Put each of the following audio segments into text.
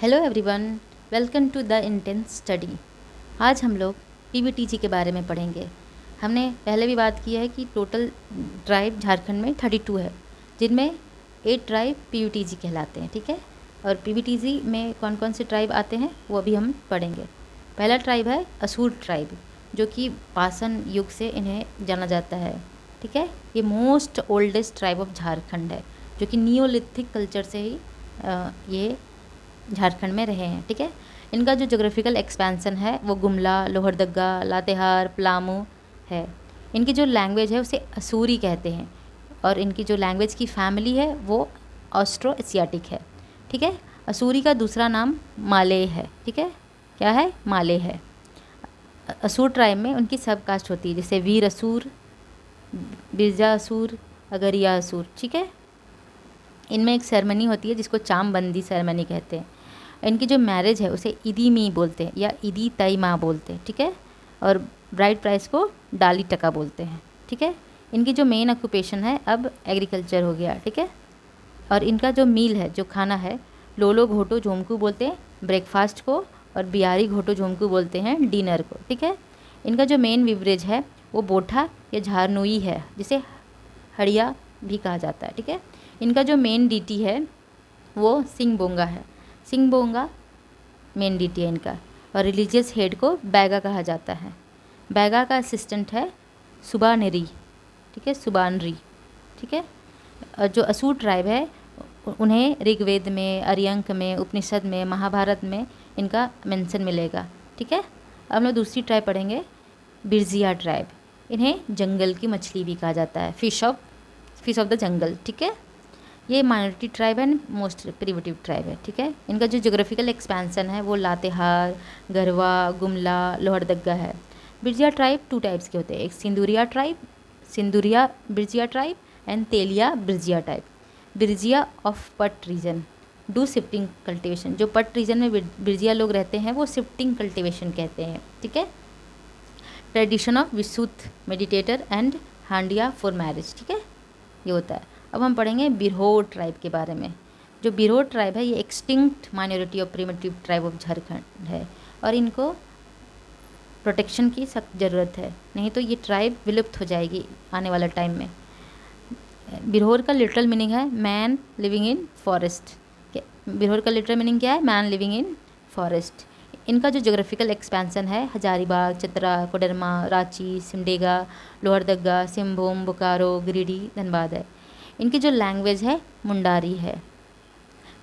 Hello everyone, welcome to the Intense Study. आज हम लोग पीवीटीजी के बारे में पढ़ेंगे। हमने पहले भी बात की है कि टोटल ट्राइब झारखंड में 32 है, जिनमें 8 ट्राइब पीवीटीजी कहलाते हैं। ठीक है, और पीवीटीजी में कौन कौन से ट्राइब आते हैं वो अभी हम पढ़ेंगे। पहला ट्राइब है असुर ट्राइब, जो कि पासन युग से इन्हें जाना जाता है। ठीक है, ये most oldest tribe of Jharkhand है, जो कि नियोलिथिक कल्चर से ही ये झारखंड में रहे हैं। ठीक है, इनका जो जोग्राफिकल एक्सपेंसन है वो गुमला, लोहरदग्गा, लातेहार, पलामू है। इनकी जो लैंग्वेज है उसे असूरी कहते हैं, और इनकी जो लैंग्वेज की फैमिली है वो ऑस्ट्रो एशियाटिक है। ठीक है, असूरी का दूसरा नाम माले है। ठीक है, क्या है? माले है। असूर ट्राइब में उनकी सब कास्ट होती है, जैसे वीर असूर, बिरजा असूर, अगरिया असूर। ठीक है, इनमें एक सेरेमनी होती है जिसको चामबंदी सेरेमनी कहते हैं। इनकी जो मैरिज है उसे इदी मी बोलते हैं या इदी तई माँ बोलते हैं। ठीक है, और ब्राइड प्राइस को डाली टका बोलते हैं। ठीक है, इनकी जो मेन ऑक्यूपेशन है अब एग्रीकल्चर हो गया। ठीक है, और इनका जो मील है, जो खाना है, लोलो घोटो झोमकू बोलते हैं ब्रेकफास्ट को, और बिहारी घोटो झोमकू बोलते हैं डिनर को। ठीक है, इनका जो मेन बिवरेज है वो बोठा या झारनुई है, जिसे हड़िया भी कहा जाता है। ठीक है, इनका जो मेन डीटी है वो सिंगबोंगा है। सिंगबोंगा मेन डीटी है इनका, और रिलीजियस हेड को बैगा कहा जाता है। बैगा का असिस्टेंट है सुबानेरी। ठीक है, सुबानरी। ठीक है, और जो असुर ट्राइब है उन्हें ऋग्वेद में, अर्यंक में, उपनिषद में, महाभारत में इनका मेंशन मिलेगा। ठीक है, अब हम लोग दूसरी ट्राइब पढ़ेंगे, बिरजिया ट्राइब। इन्हें जंगल की मछली भी कहा जाता है, फिश ऑफ द जंगल। ठीक है, ये माइनॉरिटी ट्राइब है, मोस्ट प्रिमिटिव ट्राइब है। ठीक है, इनका जो जोग्राफिकल एक्सपेंसन है वो लातेहार, गरवा, गुमला, लोहरदग्गा है। बिरजिया ट्राइब 2 टाइप्स के होते हैं, एक Sinduria tribe, Sinduria Birjia tribe, and Telia Birjia type. Birjia of Pat region do shifting cultivation. जो पट रीजन में बिरजिया लोग रहते हैं वो शिफ्टिंग कल्टिवेशन कहते हैं। ठीक है, ट्रेडिशन ऑफ विशुद्ध meditator and Handia for marriage. ठीक है, ये होता है। अब हम पढ़ेंगे बिरहोर ट्राइब के बारे में। जो बिरहोर ट्राइब है ये extinct minority of primitive tribe of Jharkhand है, और इनको प्रोटेक्शन की सख्त ज़रूरत है, नहीं तो ये ट्राइब विलुप्त हो जाएगी आने वाला टाइम में। बिरहोर का लिटरल मीनिंग है man living in forest. Birhor का लिटरल मीनिंग क्या है? Man living in forest. इनका जो जोग्राफिकल एक्सपेंसन है हजारीबाग, चतरा, कोडरमा, रांची, सिमडेगा, लोहरदग्गा, सिंहभूम, बोकारो, गिरिडीह, धनबाद है। इनकी जो लैंग्वेज है मुंडारी है।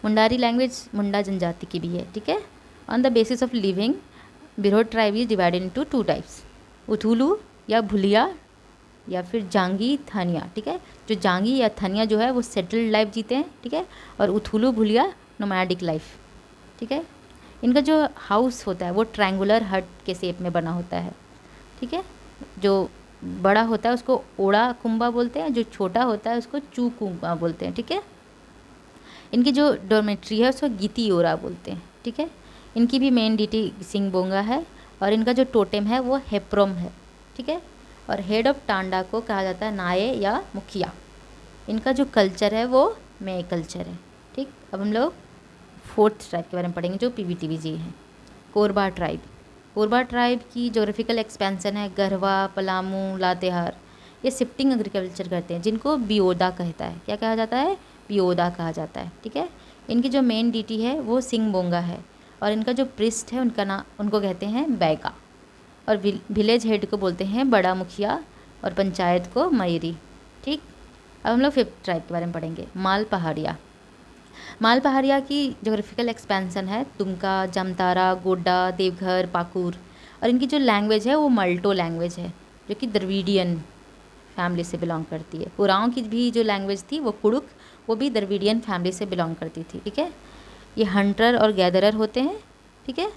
मुंडारी लैंग्वेज मुंडा जनजाति की भी है। ठीक है, on the basis of living Birhor tribe is divided into 2 types, Uthulu या भुलिया, या फिर जांगी थानिया। ठीक है, जो जांगी या थानिया जो है वो सेटल्ड लाइफ जीते हैं। ठीक है, और उथुलू भुलिया नोमैडिक लाइफ। ठीक है, इनका जो हाउस होता है वो ट्रायंगुलर हट के शेप में बना होता है। ठीक है, जो बड़ा होता है उसको ओड़ा कुंबा बोलते हैं, जो छोटा होता है उसको चू कुंबा बोलते हैं। ठीक है, इनकी जो डॉर्मेट्री है उसको गीती ओरा बोलते हैं। ठीक है, इनकी भी मेन डीटी सिंगबोंगा है, और इनका जो टोटेम है वो हेप्रोम है। ठीक है, और हेड ऑफ टांडा को कहा जाता है नाये या मुखिया। इनका जो कल्चर है वो मे कल्चर है। ठीक, अब हम लोग 4th ट्राइब के बारे में पढ़ेंगे जो पीवीटीवीजी है, कोरबा ट्राइब। कोरबा ट्राइब की जोग्राफिकल एक्सपेंसन है गरवा, पलामू, लातेहार। ये शिफ्टिंग एग्रीकल्चर करते हैं, जिनको बियोदा कहता है। क्या कहा जाता है? बियोदा कहा जाता है। ठीक है, इनकी जो मेन डीटी है वो सिंगबोंगा है, और इनका जो प्रिस्ट है उनको कहते हैं बैगा, और विलेज हेड को बोलते हैं बड़ा मुखिया, और पंचायत को मयरी। ठीक, अब हम लोग 5th ट्राइब के बारे में पढ़ेंगे, माल पहाड़िया। माल पहाड़िया की जोग्राफिकल एक्सपेंसन है दुमका, जामतारा, गोड्डा, देवघर, पाकुर, और इनकी जो लैंग्वेज है वो मल्टो लैंग्वेज है, जो कि द्रविडियन फैमिली से बिलोंग करती है। उरांव की भी जो लैंग्वेज थी वो कुड़ुक, वो भी द्रविडियन फैमिली से बिलोंग करती थी। ठीक है, ये हंटर और गैदरर होते हैं। ठीक है,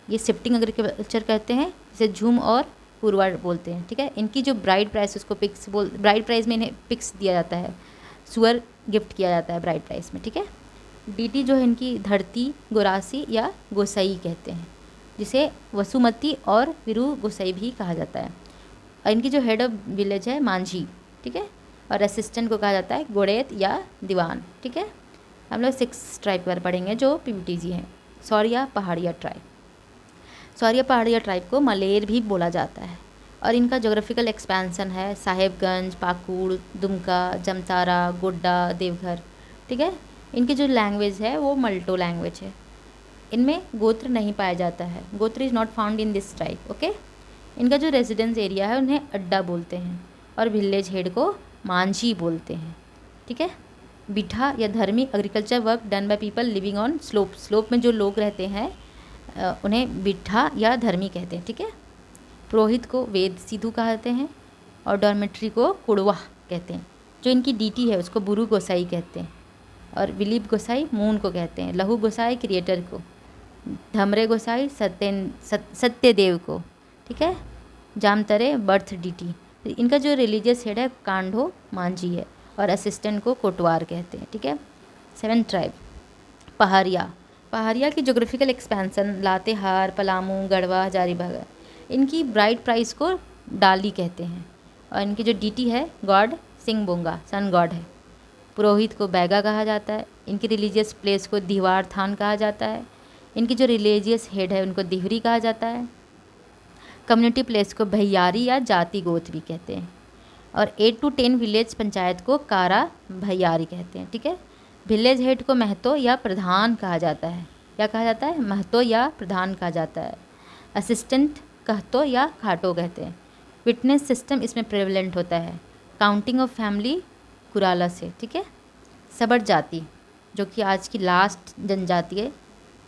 ये शिफ्टिंग एग्रीकल्चर करते हैं, जिसे झूम और पुरवा बोलते हैं। ठीक है, इनकी जो ब्राइड प्राइस उसको ब्राइड प्राइस में इन्हें पिक्स दिया जाता है, सुअर गिफ्ट किया जाता है ब्राइड प्राइस में। ठीक है, डीटी जो है इनकी धरती, गोरासी या गोसाई कहते हैं, जिसे वसुमती और विरु गोसाई भी कहा जाता है। और इनकी जो हेड ऑफ विलेज है मांझी। ठीक है, और असिस्टेंट को कहा जाता है गोड़ेत या दीवान। ठीक है, हम लोग 6 ट्राइब पर पढ़ेंगे जो पीवीटीजी हैं। सौरिया पहाड़िया ट्राइब। सौरिया पहाड़िया ट्राइब को मलेर भी बोला जाता है और इनका जोग्राफिकल एक्सपेंसन है साहेबगंज, पाकुड़, दुमका, जमतारा, गोड्डा, देवघर। ठीक है। इनकी जो लैंग्वेज है वो मल्टो लैंग्वेज है। इनमें गोत्र नहीं पाया जाता है, गोत्र is not found in this tribe. Okay. इनका जो रेजिडेंस एरिया है उन्हें अड्डा बोलते हैं और विलेज हेड को मांझी बोलते हैं। ठीक है। बिठा या धर्मी agriculture work done by people living on slope. Slope में जो लोग रहते हैं उन्हें बिठा या धर्मी कहते हैं। ठीक है। पुरोहित को वेद सिद्धू कहते हैं और डॉर्मेट्री को कुड़वा कहते हैं। जो इनकी डीटी है उसको बुरु गोसाई कहते हैं और विलीप गोसाई मून को कहते हैं। लहू गोसाई क्रिएटर को, धमरे गोसाई सत्यदेव को। ठीक है। जामतरे बर्थ डीटी। इनका जो रिलीजियस हेड है कांडो मांझी है और असिस्टेंट को कोटवार कहते हैं। ठीक है। 7 ट्राइब। पहाड़िया। पहाड़िया की जोग्राफिकल एक्सपेंसन लातेहार, पलामू, गढ़वा, हजारीबाग। इनकी ब्राइड प्राइस को डाली कहते हैं और इनकी जो डीटी है गॉड सिंह बोंगा, सन गॉड है। पुरोहित को बैगा कहा जाता है। इनकी रिलीजियस प्लेस को दीवार थान कहा जाता है। इनकी जो रिलीजियस हेड है उनको दिहरी कहा जाता है। कम्युनिटी प्लेस को भैयारी या जाति गोत भी कहते हैं और 8 to 10 विलेज पंचायत को कारा भैयारी कहते हैं। ठीक है। विलेज हेड को महतो या प्रधान कहा जाता है। क्या कहा जाता है? महतो या प्रधान कहा जाता है। असिस्टेंट कहतो या खाटो कहते हैं। विटनेस सिस्टम इसमें प्रेवलेंट होता है। काउंटिंग ऑफ फैमिली कुराला से। ठीक है। सबड़ जाति जो कि आज की लास्ट जनजाति है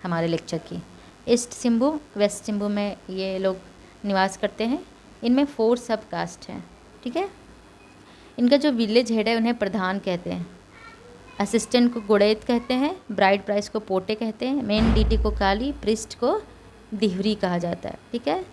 हमारे लेक्चर की। ईस्ट सिम्बू, वेस्ट सिम्बू में ये लोग निवास करते हैं। इनमें 4 सब कास्ट हैं। ठीक है। इनका जो विलेज हेड है उन्हें प्रधान कहते हैं। असिस्टेंट को गुड़ैत कहते हैं। ब्राइड प्राइस को पोटे कहते हैं। मेन डीटी को काली, प्रिस्ट को दिहरी कहा जाता है। ठीक है।